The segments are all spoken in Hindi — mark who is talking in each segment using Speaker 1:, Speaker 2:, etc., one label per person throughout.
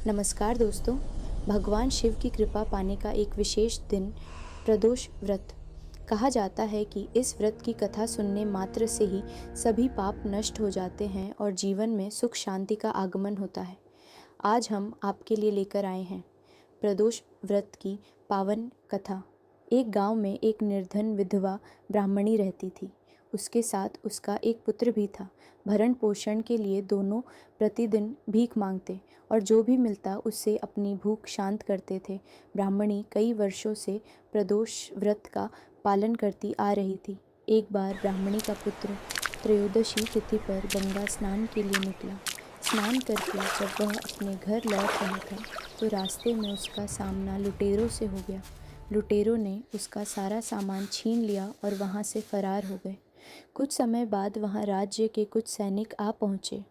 Speaker 1: नमस्कार दोस्तों। भगवान शिव की कृपा पाने का एक विशेष दिन प्रदोष व्रत। कहा जाता है कि इस व्रत की कथा सुनने मात्र से ही सभी पाप नष्ट हो जाते हैं और जीवन में सुख शांति का आगमन होता है। आज हम आपके लिए लेकर आए हैं प्रदोष व्रत की पावन कथा। एक गांव में एक निर्धन विधवा ब्राह्मणी रहती थी। उसके साथ उसका एक पुत्र भी था। भरण पोषण के लिए दोनों प्रतिदिन भीख मांगते और जो भी मिलता उससे अपनी भूख शांत करते थे। ब्राह्मणी कई वर्षों से प्रदोष व्रत का पालन करती आ रही थी। एक बार ब्राह्मणी का पुत्र त्रयोदशी तिथि पर गंगा स्नान के लिए निकला। स्नान करके जब वह अपने घर लौट रहा था तो रास्ते में उसका सामना लुटेरों से हो गया। लुटेरों ने उसका सारा सामान छीन लिया और वहाँ से फरार हो गए। कुछ समय बाद वहाँ राज्य के कुछ सैनिक आ पहुँचे।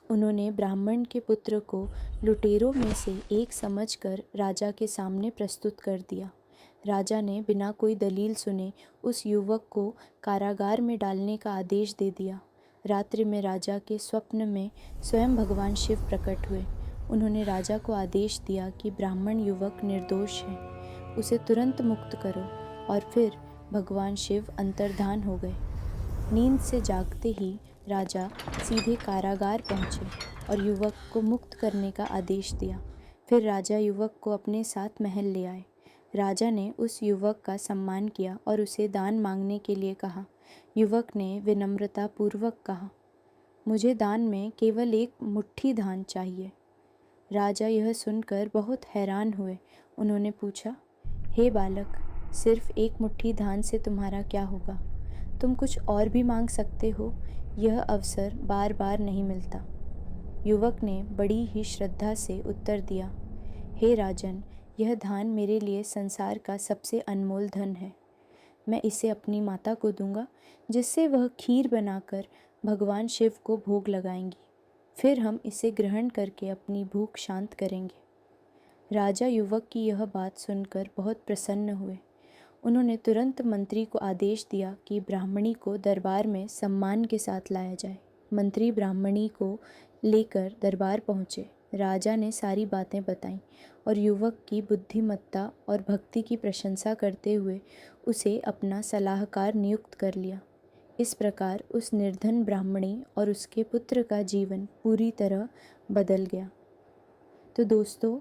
Speaker 1: उन्होंने ब्राह्मण के पुत्र को लुटेरों में से एक समझकर राजा के सामने प्रस्तुत कर दिया। राजा ने बिना कोई दलील सुने उस युवक को कारागार में डालने का आदेश दे दिया। रात्रि में राजा के स्वप्न में स्वयं भगवान शिव प्रकट हुए। उन्होंने राजा को आदेश दिया कि ब्राह्मण युवक निर्दोष है, उसे तुरंत मुक्त करो। और फिर भगवान शिव अंतर्धान हो गए। नींद से जागते ही राजा सीधे कारागार पहुँचे और युवक को मुक्त करने का आदेश दिया। फिर राजा युवक को अपने साथ महल ले आए। राजा ने उस युवक का सम्मान किया और उसे दान मांगने के लिए कहा। युवक ने विनम्रता पूर्वक कहा, मुझे दान में केवल एक मुट्ठी धान चाहिए। राजा यह सुनकर बहुत हैरान हुए। उन्होंने पूछा, हे बालक, सिर्फ एक मुट्ठी धान से तुम्हारा क्या होगा? तुम कुछ और भी मांग सकते हो, यह अवसर बार बार नहीं मिलता। युवक ने बड़ी ही श्रद्धा से उत्तर दिया, हे राजन, यह धान मेरे लिए संसार का सबसे अनमोल धन है। मैं इसे अपनी माता को दूंगा, जिससे वह खीर बनाकर भगवान शिव को भोग लगाएंगी। फिर हम इसे ग्रहण करके अपनी भूख शांत करेंगे। राजा युवक की यह बात सुनकर बहुत प्रसन्न हुए। उन्होंने तुरंत मंत्री को आदेश दिया कि ब्राह्मणी को दरबार में सम्मान के साथ लाया जाए। मंत्री ब्राह्मणी को लेकर दरबार पहुँचे। राजा ने सारी बातें बताईं और युवक की बुद्धिमत्ता और भक्ति की प्रशंसा करते हुए उसे अपना सलाहकार नियुक्त कर लिया। इस प्रकार उस निर्धन ब्राह्मणी और उसके पुत्र का जीवन पूरी तरह बदल गया। तो दोस्तों,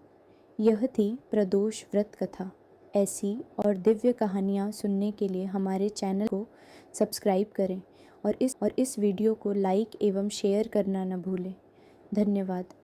Speaker 1: यह थी प्रदोष व्रत कथा। ऐसी और दिव्य कहानियाँ सुनने के लिए हमारे चैनल को सब्सक्राइब करें और इस वीडियो को लाइक एवं शेयर करना न भूलें। धन्यवाद।